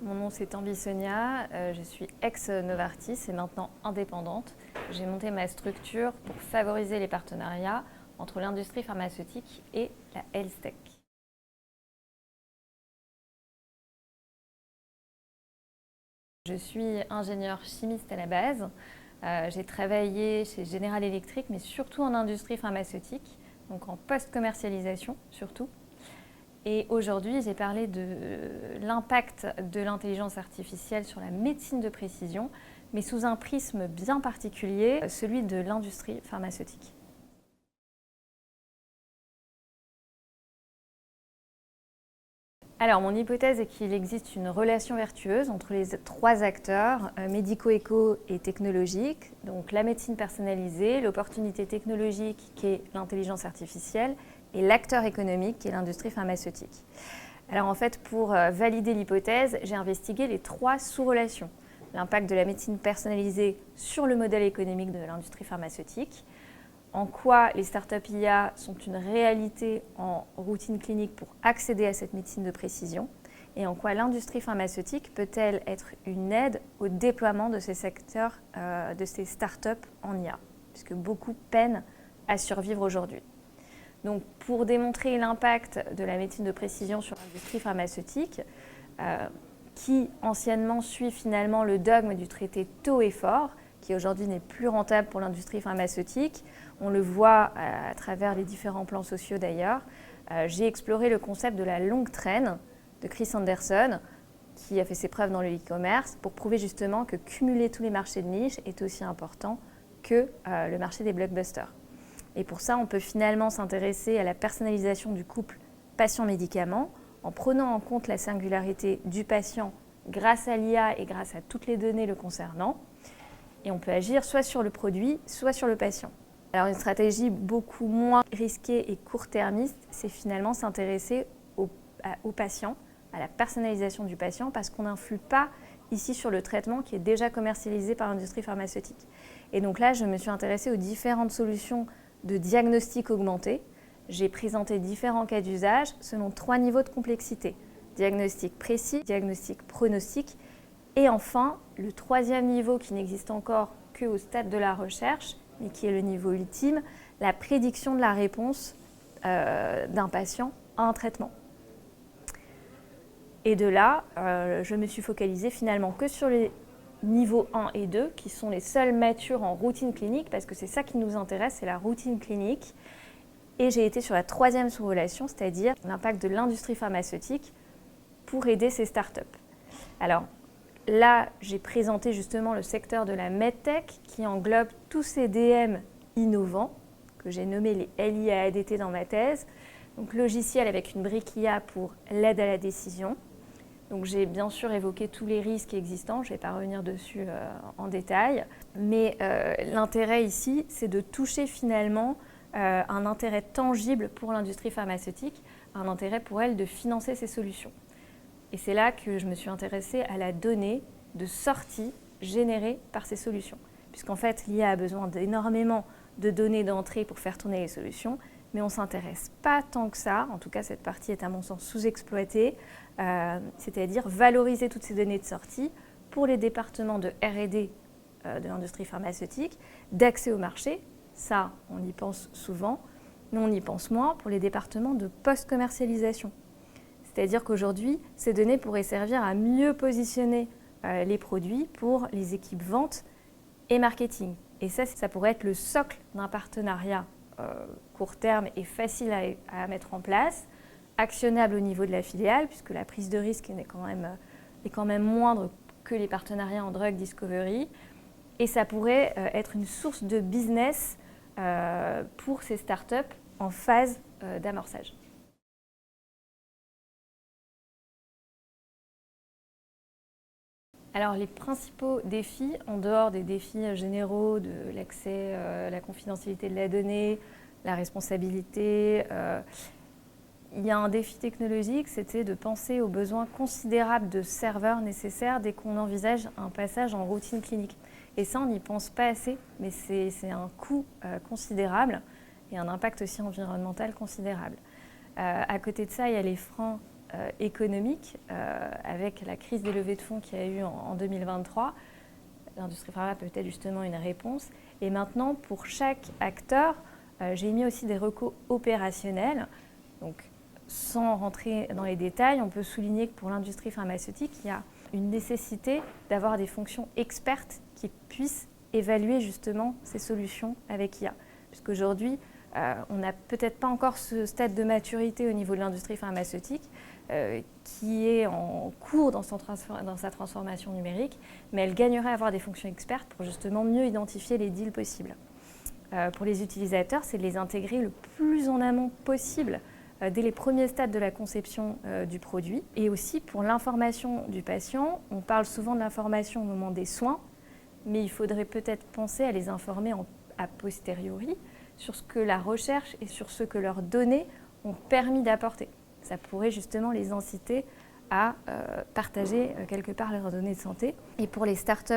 Mon nom c'est Tanvi Sonia, je suis ex-Novartis et maintenant indépendante. J'ai monté ma structure pour favoriser les partenariats entre l'industrie pharmaceutique et la health tech. Je suis ingénieure chimiste à la base. J'ai travaillé chez General Electric, mais surtout en industrie pharmaceutique, donc en post-commercialisation surtout. Et aujourd'hui, j'ai parlé de l'impact de l'intelligence artificielle sur la médecine de précision, mais sous un prisme bien particulier, celui de l'industrie pharmaceutique. Alors, mon hypothèse est qu'il existe une relation vertueuse entre les trois acteurs médico-éco et technologiques, donc la médecine personnalisée, l'opportunité technologique qui est l'intelligence artificielle et l'acteur économique qui est l'industrie pharmaceutique. Alors en fait, pour valider l'hypothèse, j'ai investigué les trois sous-relations. L'impact de la médecine personnalisée sur le modèle économique de l'industrie pharmaceutique, en quoi les startups IA sont une réalité en routine clinique pour accéder à cette médecine de précision et en quoi l'industrie pharmaceutique peut-elle être une aide au déploiement de ces secteurs, de ces startups en IA, puisque beaucoup peinent à survivre aujourd'hui. Donc, pour démontrer l'impact de la médecine de précision sur l'industrie pharmaceutique, qui anciennement suit finalement le dogme du traité taux-effort, qui aujourd'hui n'est plus rentable pour l'industrie pharmaceutique. On le voit à travers les différents plans sociaux d'ailleurs. J'ai exploré le concept de la longue traîne de Chris Anderson, qui a fait ses preuves dans le e-commerce, pour prouver justement que cumuler tous les marchés de niche est aussi important que le marché des blockbusters. Et pour ça, on peut finalement s'intéresser à la personnalisation du couple patient-médicament en prenant en compte la singularité du patient grâce à l'IA et grâce à toutes les données le concernant. Et on peut agir soit sur le produit, soit sur le patient. Alors une stratégie beaucoup moins risquée et court-termiste, c'est finalement s'intéresser au patient, à la personnalisation du patient, parce qu'on n'influe pas ici sur le traitement qui est déjà commercialisé par l'industrie pharmaceutique. Et donc là, je me suis intéressée aux différentes solutions de diagnostic augmenté. J'ai présenté différents cas d'usage selon 3 niveaux de complexité. Diagnostic précis, diagnostic pronostic et enfin le 3e niveau qui n'existe encore qu'au stade de la recherche, mais qui est le niveau ultime, la prédiction de la réponse d'un patient à un traitement. Et de là, je me suis focalisée finalement que sur les niveaux 1 et 2, qui sont les seuls matures en routine clinique, parce que c'est ça qui nous intéresse, c'est la routine clinique. Et j'ai été sur la 3e sous-relation, c'est-à-dire l'impact de l'industrie pharmaceutique pour aider ces startups. Alors là, j'ai présenté justement le secteur de la medtech qui englobe tous ces DM innovants, que j'ai nommés les LIA-ADT dans ma thèse. Donc logiciel avec une brique IA pour l'aide à la décision. Donc j'ai bien sûr évoqué tous les risques existants, je ne vais pas revenir dessus en détail, mais l'intérêt ici, c'est de toucher finalement un intérêt tangible pour l'industrie pharmaceutique, un intérêt pour elle de financer ces solutions. Et c'est là que je me suis intéressée à la donnée de sortie générée par ces solutions, puisqu'en fait l'IA a besoin d'énormément de données d'entrée pour faire tourner les solutions, mais on ne s'intéresse pas tant que ça, en tout cas cette partie est à mon sens sous-exploitée, c'est-à-dire valoriser toutes ces données de sortie pour les départements de R&D de l'industrie pharmaceutique, d'accès au marché, ça on y pense souvent, mais on y pense moins pour les départements de post-commercialisation. C'est-à-dire qu'aujourd'hui, ces données pourraient servir à mieux positionner les produits pour les équipes vente et marketing. Et ça pourrait être le socle d'un partenariat court terme et facile à mettre en place, actionnable au niveau de la filiale, puisque la prise de risque est quand même moindre que les partenariats en drug discovery. Et ça pourrait être une source de business pour ces startups en phase d'amorçage. Alors les principaux défis, en dehors des défis généraux de l'accès, la confidentialité de la donnée, la responsabilité, il y a un défi technologique, c'était de penser aux besoins considérables de serveurs nécessaires dès qu'on envisage un passage en routine clinique. Et ça, on n'y pense pas assez, mais c'est un coût considérable et un impact aussi environnemental considérable. À côté de ça, il y a les freins économique avec la crise des levées de fonds qu'il y a eu en 2023. L'industrie pharma peut être justement une réponse. Et maintenant, pour chaque acteur, j'ai mis aussi des recos opérationnels. Donc, sans rentrer dans les détails, on peut souligner que pour l'industrie pharmaceutique, il y a une nécessité d'avoir des fonctions expertes qui puissent évaluer justement ces solutions avec IA. Puisqu'aujourd'hui, on n'a peut-être pas encore ce stade de maturité au niveau de l'industrie pharmaceutique qui est en cours dans sa transformation numérique, mais elle gagnerait à avoir des fonctions expertes pour justement mieux identifier les deals possibles. Pour les utilisateurs, c'est de les intégrer le plus en amont possible dès les premiers stades de la conception du produit. Et aussi pour l'information du patient, on parle souvent de l'information au moment des soins, mais il faudrait peut-être penser à les informer a posteriori sur ce que la recherche et sur ce que leurs données ont permis d'apporter. Ça pourrait justement les inciter à partager quelque part leurs données de santé. Et pour les startups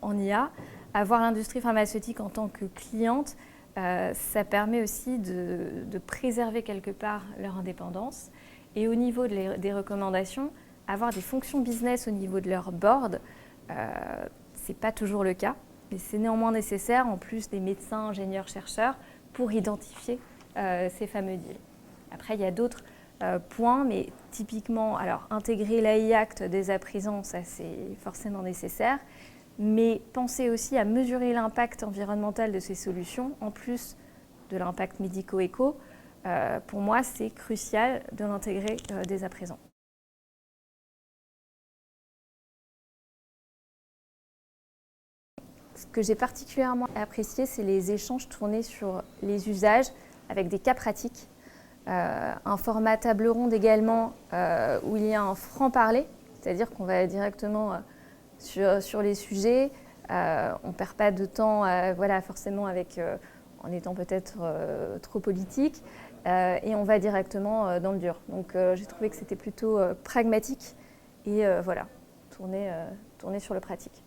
en IA, avoir l'industrie pharmaceutique en tant que cliente, ça permet aussi de préserver quelque part leur indépendance. Et au niveau des recommandations, avoir des fonctions business au niveau de leur board, ce n'est pas toujours le cas. Mais c'est néanmoins nécessaire, en plus des médecins, ingénieurs, chercheurs, pour identifier ces fameux deals. Après, il y a d'autres points, mais typiquement, alors intégrer l'AI Act dès à présent, ça c'est forcément nécessaire, mais penser aussi à mesurer l'impact environnemental de ces solutions, en plus de l'impact médico-éco. Pour moi, c'est crucial de l'intégrer dès à présent. Ce que j'ai particulièrement apprécié, c'est les échanges tournés sur les usages avec des cas pratiques. Un format table ronde également où il y a un franc-parler, c'est-à-dire qu'on va directement sur les sujets. On ne perd pas de temps forcément en étant peut-être trop politique et on va directement dans le dur. Donc j'ai trouvé que c'était plutôt pragmatique et tourné sur le pratique.